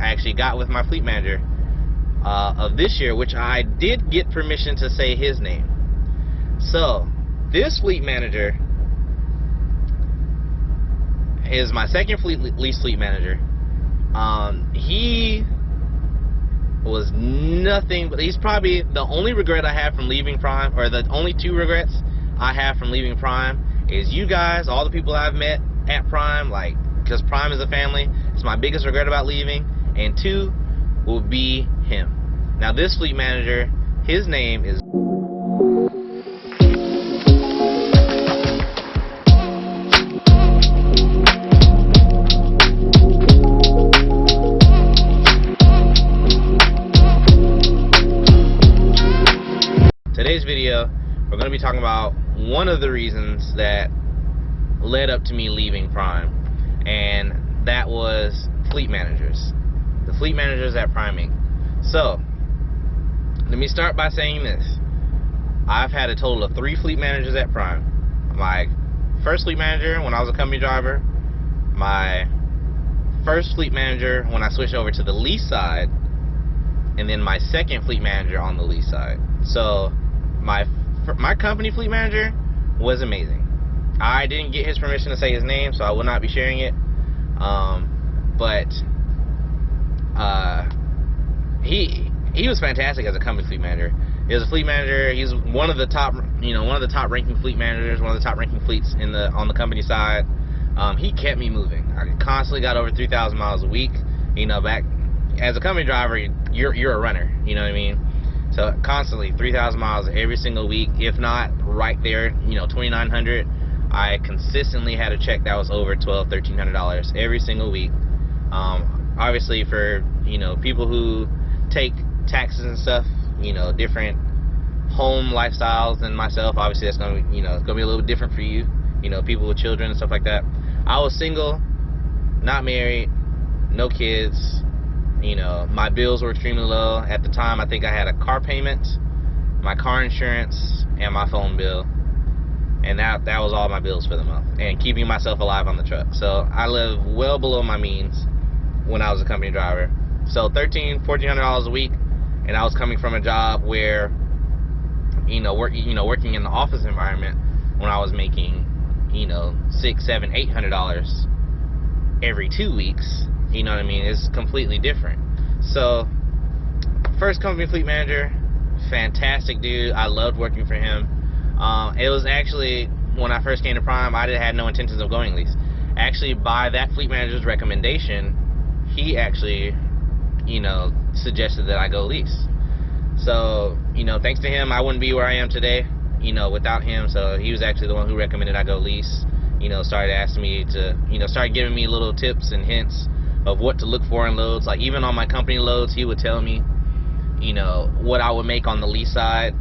I actually got with my fleet manager of this year, which I did get permission to say his name. So this fleet manager is my second lease fleet manager. He was nothing but, he's probably the only regret I have from leaving Prime, or the only two regrets I have from leaving Prime, is you guys, all the people I've met at Prime, like, because Prime is a family. It's my biggest regret about leaving. And two will be him. Now this fleet manager, his name is today's video. We're going to be talking about one of the reasons that led up to me leaving Prime, and that was fleet managers. The fleet managers at Prime Inc. So, let me start by saying this. I've had a total of 3 fleet managers at Prime. My first fleet manager when I was a company driver, my first fleet manager when I switched over to the lease side, and then my second fleet manager on the lease side. So, my company fleet manager was amazing. I didn't get his permission to say his name, so I will not be sharing it. But he was fantastic as a company fleet manager. He was a fleet manager. He's one of the top, one of the top ranking fleet managers, one of the top ranking fleets on the company side. He kept me moving. I constantly got over 3,000 miles a week. Back as a company driver, you're a runner. You know what I mean? So constantly 3,000 miles every single week, if not right there, 2,900. I consistently had a check that was over $1,200, $1,300 every single week. Obviously for people who take taxes and stuff, different home lifestyles than myself, obviously that's gonna be, it's gonna be a little different for you. People with children and stuff like that. I was single, not married, no kids. My bills were extremely low at the time. I think I had a car payment, my car insurance, and my phone bill, and that was all my bills for the month, and keeping myself alive on the truck. So I lived well below my means when I was a company driver. So $1,300, $1,400 a week, and I was coming from a job where working in the office environment, when I was making $600, $700, $800 every 2 weeks. You know what I mean? It's completely different. So, first company fleet manager, fantastic dude. I loved working for him. It was actually, when I first came to Prime, I had no intentions of going lease. Actually, by that fleet manager's recommendation, he actually, suggested that I go lease. So, thanks to him, I wouldn't be where I am today, without him. So, he was actually the one who recommended I go lease. Started asking me to, started giving me little tips and hints of what to look for in loads. Like even on my company loads, he would tell me, what I would make on the lease side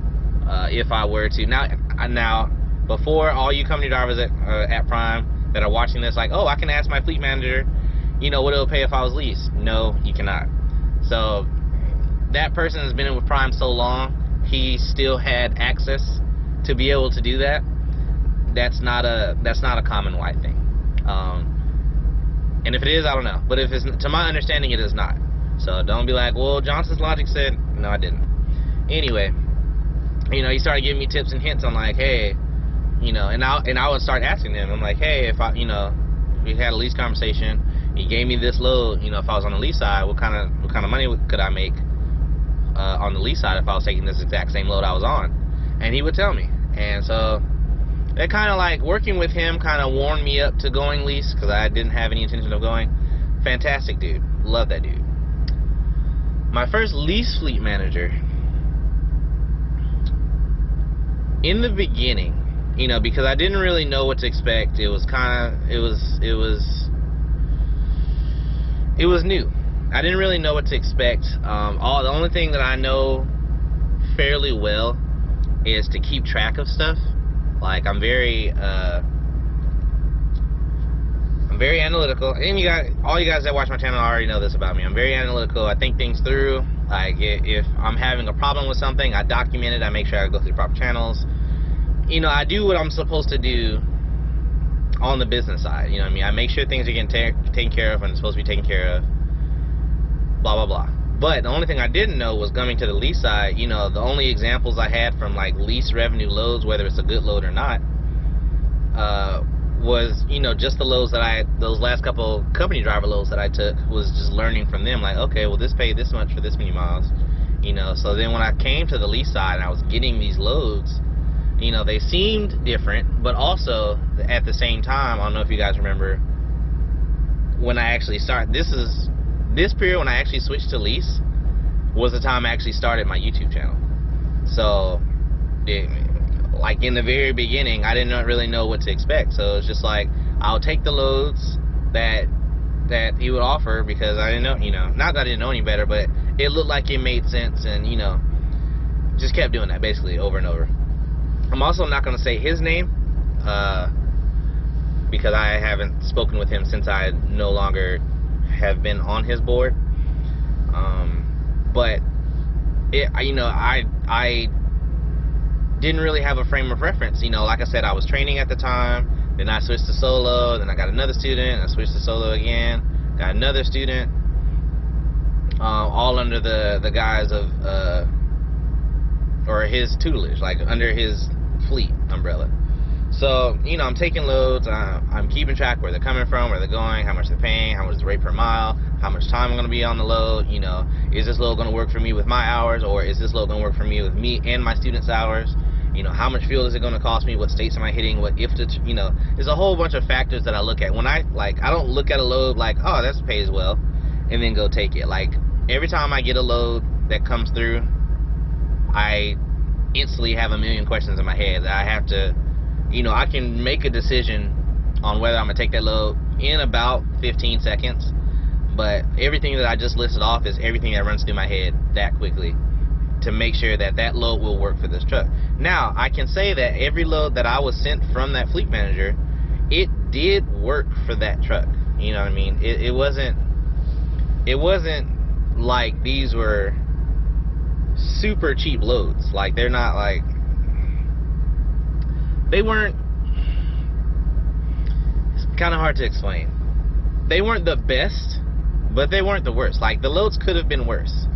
if I were to. Now, before, all you company drivers at Prime that are watching this, like, oh, I can ask my fleet manager, what it'll pay if I was leased. No, you cannot. So that person has been in with Prime so long, he still had access to be able to do that. That's not a common white thing. And if it is, I don't know. But if it's, to my understanding, it is not. So don't be like, well, Johnson's logic said. No, I didn't. Anyway, he started giving me tips and hints on like, hey, and I would start asking him. I'm like, hey, if we had a lease conversation, he gave me this load. If I was on the lease side, what kind of money could I make on the lease side if I was taking this exact same load I was on? And he would tell me. And so that kind of like working with him kind of warmed me up to going lease, because I didn't have any intention of going. Fantastic dude. Love that dude. My first lease fleet manager, in the beginning, because I didn't really know what to expect. It was new. I didn't really know what to expect. The only thing that I know fairly well is to keep track of stuff. Like I'm very analytical, and all you guys that watch my channel already know this about me. I'm very analytical. I think things through. Like if I'm having a problem with something, I document it. I make sure I go through the proper channels. I do what I'm supposed to do on the business side. I make sure things are getting taken care of when it's supposed to be taken care of. blah blah blah. But the only thing I didn't know was coming to the lease side, you know, the only examples I had from like lease revenue loads, whether it's a good load or not, was, you know, just the loads that those last couple company driver loads that I took, was just learning from them, like, okay, well, this paid this much for this many miles, you know. So then when I came to the lease side and I was getting these loads, you know, they seemed different, but also at the same time, I don't know if you guys remember, when I actually started, this period when I actually switched to lease was the time I actually started my YouTube channel. So like in the very beginning, I didn't really know what to expect. So it's just like, I'll take the loads that he would offer, because I didn't know, you know, not that I didn't know any better, but it looked like it made sense, and, you know, just kept doing that basically over and over. I'm also not going to say his name, because I haven't spoken with him since I no longer have been on his board. But you know, I didn't really have a frame of reference. You know, like I said, I was training at the time, then I switched to solo, then I got another student, I switched to solo again, got another student, all under the guise of or his tutelage, like under his fleet umbrella. So, you know, I'm taking loads, I'm keeping track where they're coming from, where they're going, how much they're paying, how much is the rate per mile, how much time I'm going to be on the load, you know, is this load going to work for me with my hours, or is this load going to work for me with me and my students' hours, you know, how much fuel is it going to cost me, what states am I hitting, what if to, you know, there's a whole bunch of factors that I look at. When I don't look at a load like, oh, that pays well, and then go take it. Like, every time I get a load that comes through, I instantly have a million questions in my head that I have to, you know, I can make a decision on whether I'm going to take that load in about 15 seconds, but everything that I just listed off is everything that runs through my head that quickly to make sure that that load will work for this truck. Now, I can say that every load that I was sent from that fleet manager, it did work for that truck. You know what I mean? It wasn't like these were super cheap loads. Like, they're not like, they weren't, it's kind of hard to explain. They weren't the best, but they weren't the worst. Like, the loads could have been worse.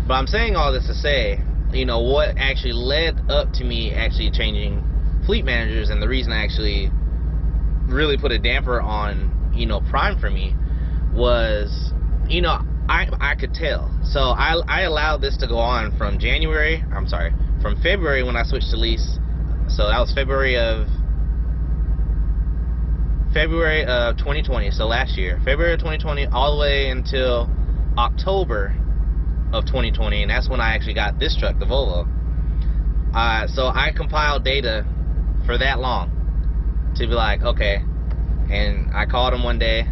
But I'm saying all this to say, you know, what actually led up to me actually changing fleet managers, and the reason I actually really put a damper on, you know, Prime for me was, you know, I could tell. So I allowed this to go on from from February when I switched to lease. So that was February of 2020, so last year, February of 2020, all the way until October of 2020, and that's when I actually got this truck, the Volvo. So I compiled data for that long to be like, okay, and I called him one day,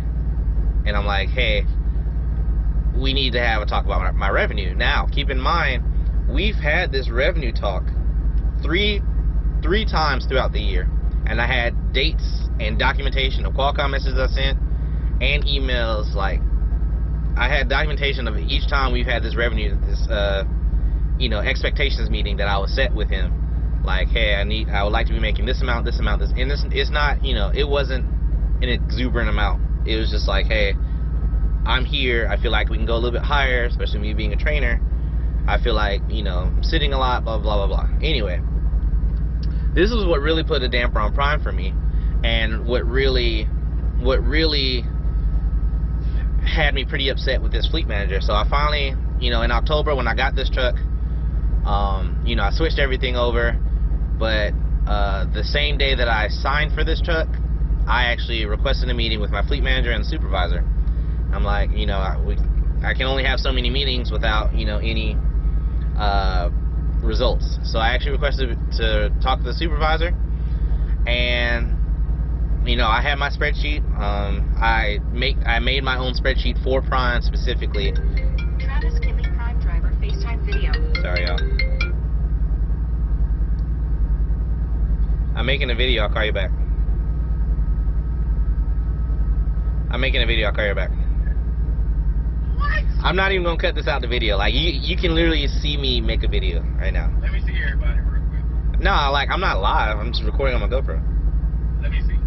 and I'm like, hey, we need to have a talk about my revenue. Now, keep in mind, we've had this revenue talk three times throughout the year, and I had dates and documentation of Qualcomm messages I sent and emails. Like, I had documentation of each time we've had this revenue, this you know, expectations meeting that I was set with him. Like, hey, I would like to be making this amount, and this, it's not, you know, it wasn't an exuberant amount. It was just like, hey, I'm here, I feel like we can go a little bit higher, especially me being a trainer. I feel like, you know, I'm sitting a lot, blah blah blah blah. Anyway, this is what really put a damper on Prime for me, and what really had me pretty upset with this fleet manager. So I finally, you know, in October when I got this truck, you know, I switched everything over, but the same day that I signed for this truck, I actually requested a meeting with my fleet manager and the supervisor. I'm like, you know, I can only have so many meetings without, you know, any results. So I actually requested to talk to the supervisor, and, you know, I had my spreadsheet. I made my own spreadsheet for Prime specifically. Travis Kinley, Prime driver, FaceTime video. Sorry, y'all. I'm making a video. I'll call you back. I'm making a video. I'll call you back. What? I'm not even gonna cut this out of the video. Like, you can literally see me make a video right now. Let me see everybody real quick. No, like, I'm not live. I'm just recording on my GoPro. Let me see.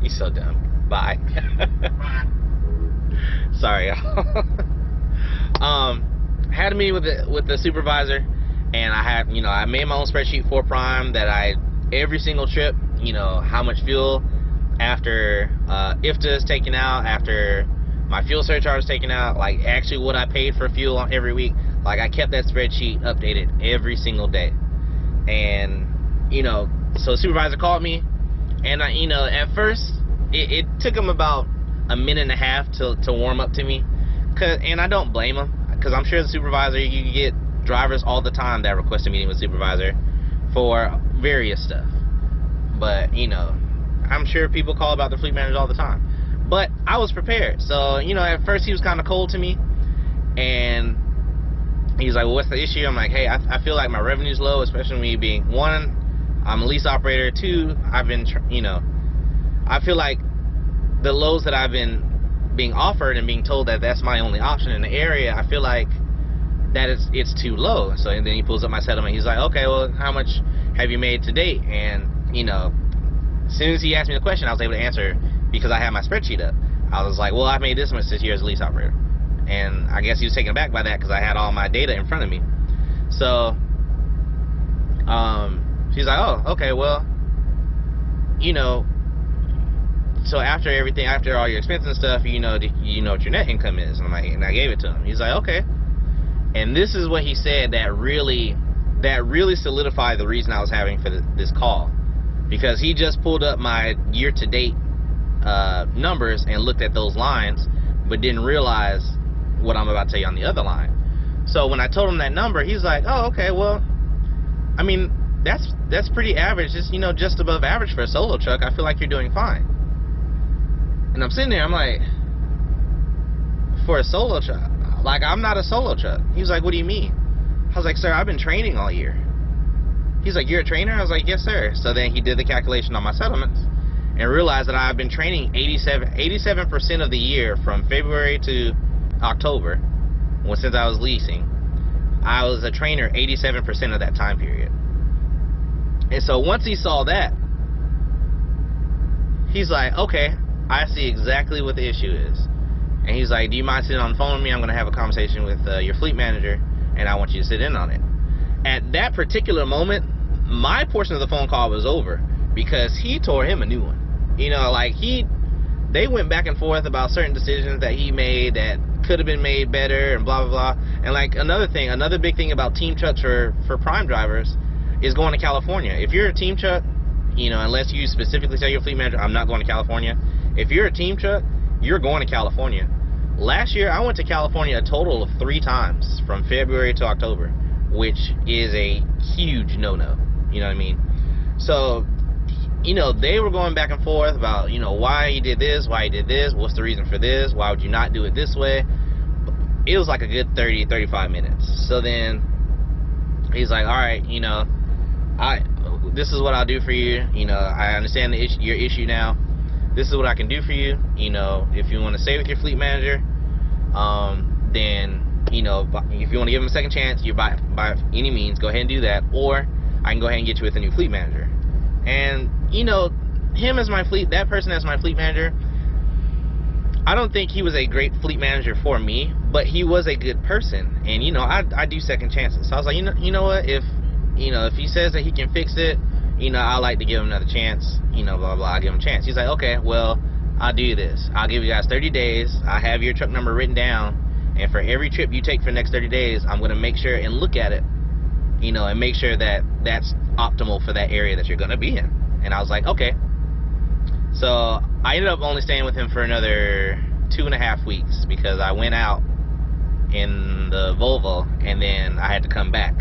You so dumb. Bye. Bye. Sorry, y'all. Had a meeting with the supervisor, and I made my own spreadsheet for Prime that every single trip, how much fuel after IFTA is taken out, after my fuel surcharge is taken out, like actually what I paid for fuel every week. Like I kept that spreadsheet updated every single day. And so the supervisor called me, and at first it took him about a minute and a half to warm up to me, and I don't blame him, because I'm sure the supervisor, you get drivers all the time that request a meeting with supervisor for various stuff. But I'm sure people call about their fleet manager all the time. But I was prepared. So at first he was kind of cold to me, and he's like, well, what's the issue? I'm like, hey, I feel like my revenue's low, especially me being, one, I'm a lease operator, two, I've been I feel like the lows that I've been being offered and being told that that's my only option in the area, I feel like that it's too low. So and then he pulls up my settlement. He's like, okay, well, how much have you made to date? And as soon as he asked me the question, I was able to answer because I had my spreadsheet up. I was like, well, I've made this much this year as a lease operator. And I guess he was taken aback by that because I had all my data in front of me. So she's like, oh, okay, well, so after everything, after all your expenses and stuff, you know what your net income is. And I'm like, and I gave it to him. He's like, okay. And this is what he said that really solidified the reason I was having for this call, because he just pulled up my year-to-date numbers and looked at those lines, but didn't realize what I'm about to tell you on the other line. So when I told him that number, he's like, oh, okay, well, I mean, that's pretty average. It's just above average for a solo truck. I feel like you're doing fine. And I'm sitting there, I'm like, for a solo truck? Like, I'm not a solo truck. He was like, what do you mean? I was like, sir, I've been training all year. He's like, you're a trainer? I was like, yes, sir. So then he did the calculation on my settlements and realized that I've been training 87% of the year from February to October. Well, since I was leasing, I was a trainer 87% of that time period. And so once he saw that, he's like, okay, I see exactly what the issue is. And he's like, do you mind sitting on the phone with me? I'm going to have a conversation with your fleet manager, and I want you to sit in on it. At that particular moment, my portion of the phone call was over, because he tore him a new one. They went back and forth about certain decisions that he made that could have been made better, and blah, blah, blah. And another big thing about team trucks for Prime drivers is going to California. If you're a team truck, unless you specifically tell your fleet manager, I'm not going to California. If you're a team truck, you're going to California. Last year, I went to California a total of 3 times from February to October, which is a huge no-no. You know what I mean? So, they were going back and forth about, why he did this, why he did this, what's the reason for this, why would you not do it this way? It was like a good 30, 35 minutes. So then he's like, all right, this is what I'll do for you. I understand your issue now. This is what I can do for you. If you want to stay with your fleet manager, then, if you want to give him a second chance, you by any means, go ahead and do that. Or I can go ahead and get you with a new fleet manager. And, that person as my fleet manager, I don't think he was a great fleet manager for me, but he was a good person. And, I do second chances. So I was like, you know what, if he says that he can fix it, I like to give him another chance, blah, blah, I'll give him a chance. He's like, okay, well, I'll do this. I'll give you guys 30 days. I have your truck number written down. And for every trip you take for the next 30 days, I'm going to make sure and look at it, and make sure that that's optimal for that area that you're going to be in. And I was like, okay. So I ended up only staying with him for another 2.5 weeks because I went out in the Volvo, and then I had to come back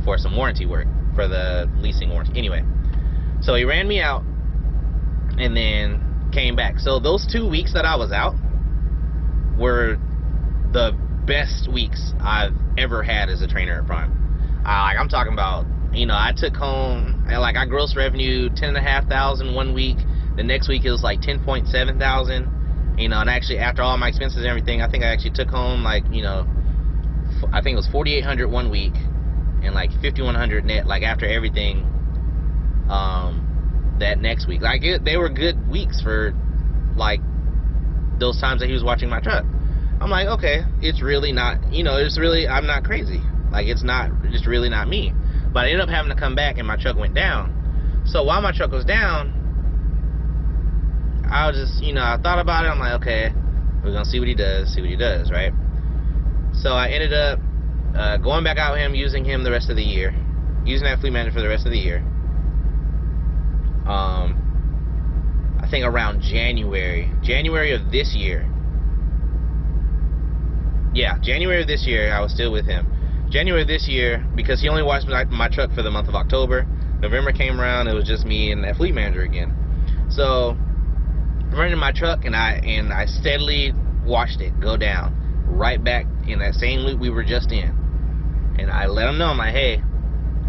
for some warranty work for the leasing warranty. Anyway, so he ran me out and then came back. So those 2 weeks that I was out were the best weeks I've ever had as a trainer at Prime. I'm talking about, I took home, I gross revenue $10,500 one week. The next week it was like $10.7 thousand. And actually after all my expenses and everything, I think I actually took home I think it was $4,800 one week and like $5,100 net, after everything, that next week. Like they were good weeks for like those times that he was watching my truck. I'm like, okay, it's really not, it's really, I'm not crazy. Like it's really not me. But I ended up having to come back and my truck went down. So while my truck was down, I was just, I thought about it. I'm like, okay, we're gonna see what he does, right? So I ended up going back out with him, using him the rest of the year, using that fleet manager for the rest of the year. I think around January of this year. Yeah, January of this year, I was still with him. January of this year, because he only watched my truck for the month of October. November came around, it was just me and that fleet manager again. So I'm running my truck, and I steadily watched it go down, right back in that same loop we were just in. And I let him know, I'm like, hey,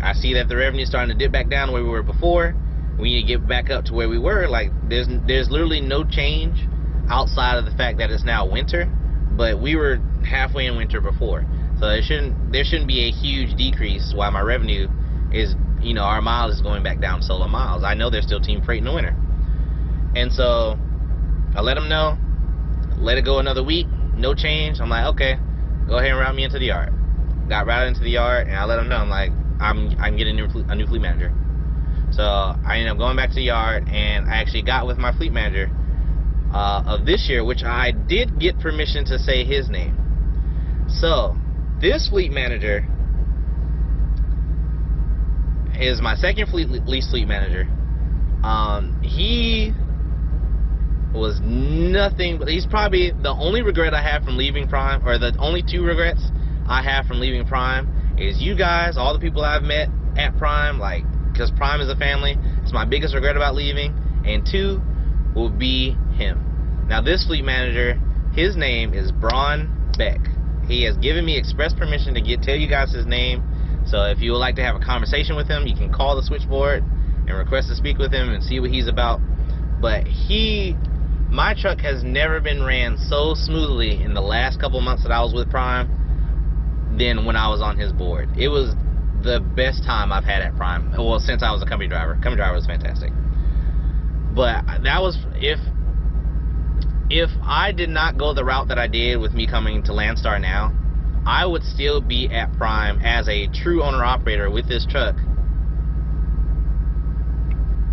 I see that the revenue's starting to dip back down where we were before. We need to get back up to where we were. Like there's literally no change outside of the fact that it's now winter, but we were halfway in winter before, so there shouldn't be a huge decrease while my revenue is, our miles is going back down solo miles. I know they're still team freight in the winter. And so I let them know, let it go another week, no change. I'm like, okay, go ahead and route me into the yard. Got routed into the yard, and I let them know, I'm like, I'm getting a new fleet manager. So I ended up going back to the yard, and I actually got with my fleet manager of this year, which I did get permission to say his name. So this fleet manager is my second lease fleet manager. He was nothing but, he's probably the only regret I have from leaving Prime, or the only two regrets I have from leaving Prime, is you guys, all the people I've met at Prime, like, because Prime is a family. It's my biggest regret about leaving. And two will be him. Now this fleet manager, his name is Braun Beck. He has given me express permission to tell you guys his name. So if you would like to have a conversation with him, you can call the switchboard and request to speak with him and see what he's about. But my truck has never been ran so smoothly in the last couple months that I was with Prime than when I was on his board. It was the best time I've had at Prime. Well, since I was a company driver. Company driver was fantastic. But that was, if I did not go the route that I did with me coming to Landstar now, I would still be at Prime as a true owner-operator with this truck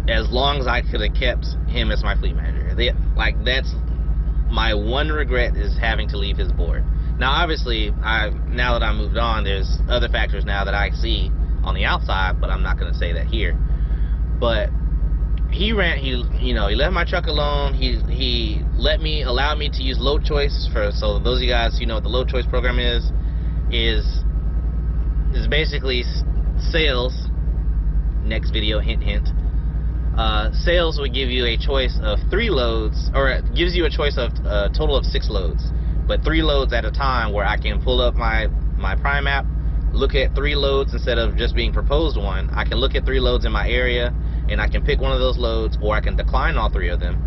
as long as I could have kept him as my fleet manager. That's my one regret, is having to leave his board. Now, obviously, now that I moved on, there's other factors now that I see on the outside, but I'm not going to say that here. But he left my truck alone. He allowed me to use load choice so those of you guys who know what the load choice program is basically sales. Next video, hint hint. Sales would give you a choice of 3 loads, or it gives you a choice of a total of 6 loads, but 3 loads at a time, where I can pull up my Prime app, look at 3 loads instead of just being proposed one. I can look at 3 loads in my area, and I can pick one of those loads, or I can decline all 3 of them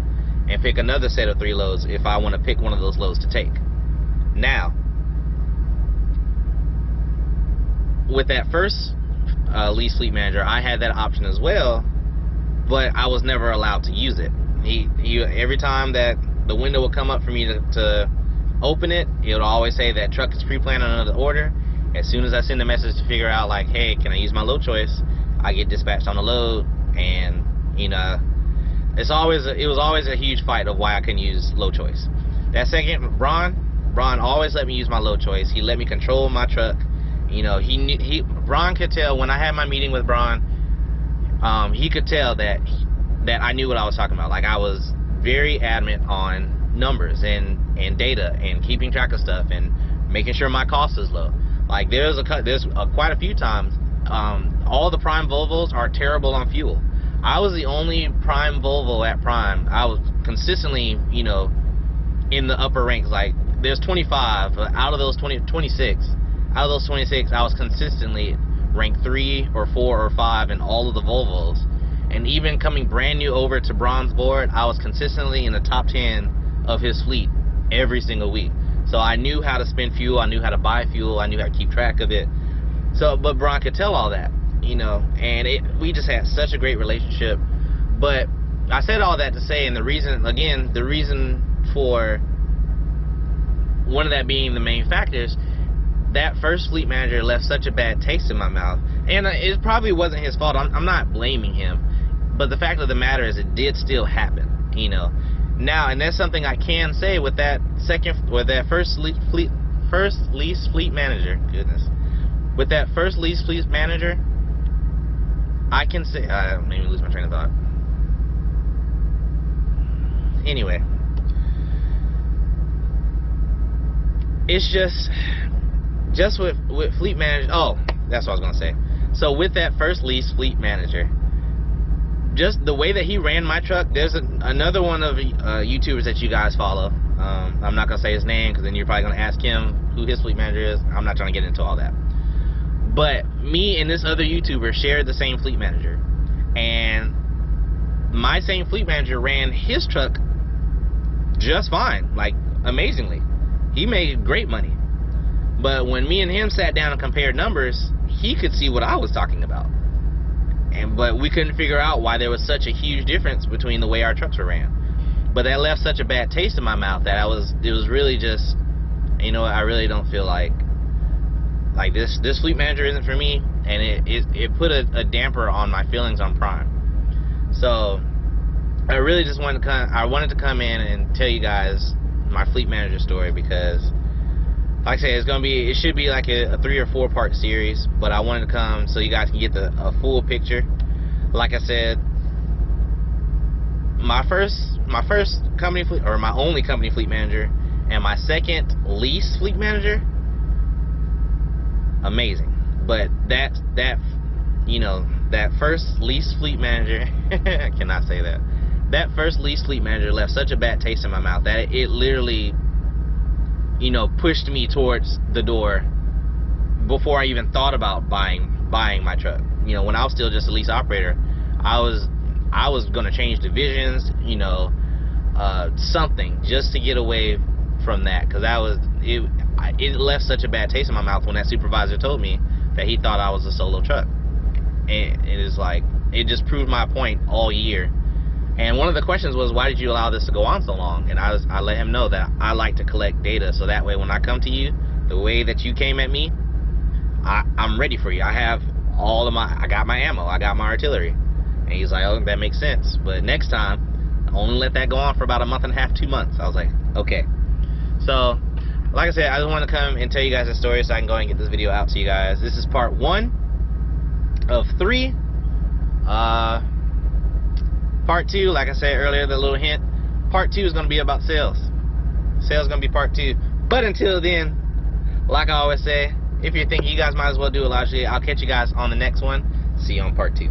and pick another set of 3 loads if I want to pick one of those loads to take. Now, with that first lease fleet manager, I had that option as well, but I was never allowed to use it. Every time that the window would come up for me to open it, it would always say that truck is pre-planned on another order. As soon as I send a message to figure out, like, hey, can I use my load choice, I get dispatched on the load. And it was always a huge fight of why I couldn't use load choice. That second, Braun always let me use my load choice. He let me control my truck. Braun could tell when I had my meeting with Braun. He could tell that I knew what I was talking about. Like, I was very adamant on numbers and data and keeping track of stuff and making sure my cost is low. Like, there's quite a few times, all the Prime Volvos are terrible on fuel. I was the only Prime Volvo at Prime. I was consistently, in the upper ranks. Like, there's 25 out of those 26. Out of those 26, I was consistently ranked 3 or 4 or 5 in all of the Volvos. And even coming brand new over to Braun's board, I was consistently in the top 10 of his fleet every single week. So I knew how to spend fuel, I knew how to buy fuel, I knew how to keep track of it. So, but Braun could tell all that, and we just had such a great relationship. But I said all that to say, and the reason for one of that being the main factors, that first fleet manager left such a bad taste in my mouth. And it probably wasn't his fault. I'm not blaming him. But the fact of the matter is, it did still happen, you know. Now, and that's something I can say with that first lease fleet manager. Goodness, with that first lease fleet manager, I can say, made me lose my train of thought. Anyway, it's just with fleet manager. Oh, that's what I was gonna say. So with that first lease fleet manager, just the way that he ran my truck, there's another one of YouTubers that you guys follow. I'm not gonna say his name because then you're probably gonna ask him who his fleet manager is. I'm not trying to get into all that. But me and this other YouTuber shared the same fleet manager, and my same fleet manager ran his truck just fine, like amazingly. He made great money. But when me and him sat down and compared numbers, he could see what I was talking about. But we couldn't figure out why there was such a huge difference between the way our trucks were ran. But that left such a bad taste in my mouth that it was really just, you know, I really don't feel like this fleet manager isn't for me, and it put a damper on my feelings on Prime. So I really just wanted to come in and tell you guys my fleet manager story, because like I say, it should be like a 3 or 4 part series, but I wanted to come so you guys can get a full picture. Like I said, my first company fleet, or my only company fleet manager, and my second lease fleet manager, amazing. But that first lease fleet manager, I cannot say that. That first lease fleet manager left such a bad taste in my mouth that it literally, you know, pushed me towards the door before I even thought about buying my truck. You know, when I was still just a lease operator, I was gonna change divisions, you know, something just to get away from that, because it left such a bad taste in my mouth when that supervisor told me that he thought I was a solo truck. And it is like, it just proved my point all year. And one of the questions was, why did you allow this to go on so long? And I let him know that I like to collect data, so that way when I come to you, the way that you came at me, I'm ready for you. I have I got my ammo, I got my artillery. And he's like, oh, that makes sense. But next time, only let that go on for about a month and a half, 2 months. I was like, okay. So, like I said, I just want to come and tell you guys a story so I can go and get this video out to you guys. This is part 1 of 3. Part 2, like I said earlier, the little hint, part 2 is going to be about sales. Sales is going to be part 2. But until then, like I always say, if you're thinking, you guys might as well do a lot of shit. I'll catch you guys on the next one. See you on part 2.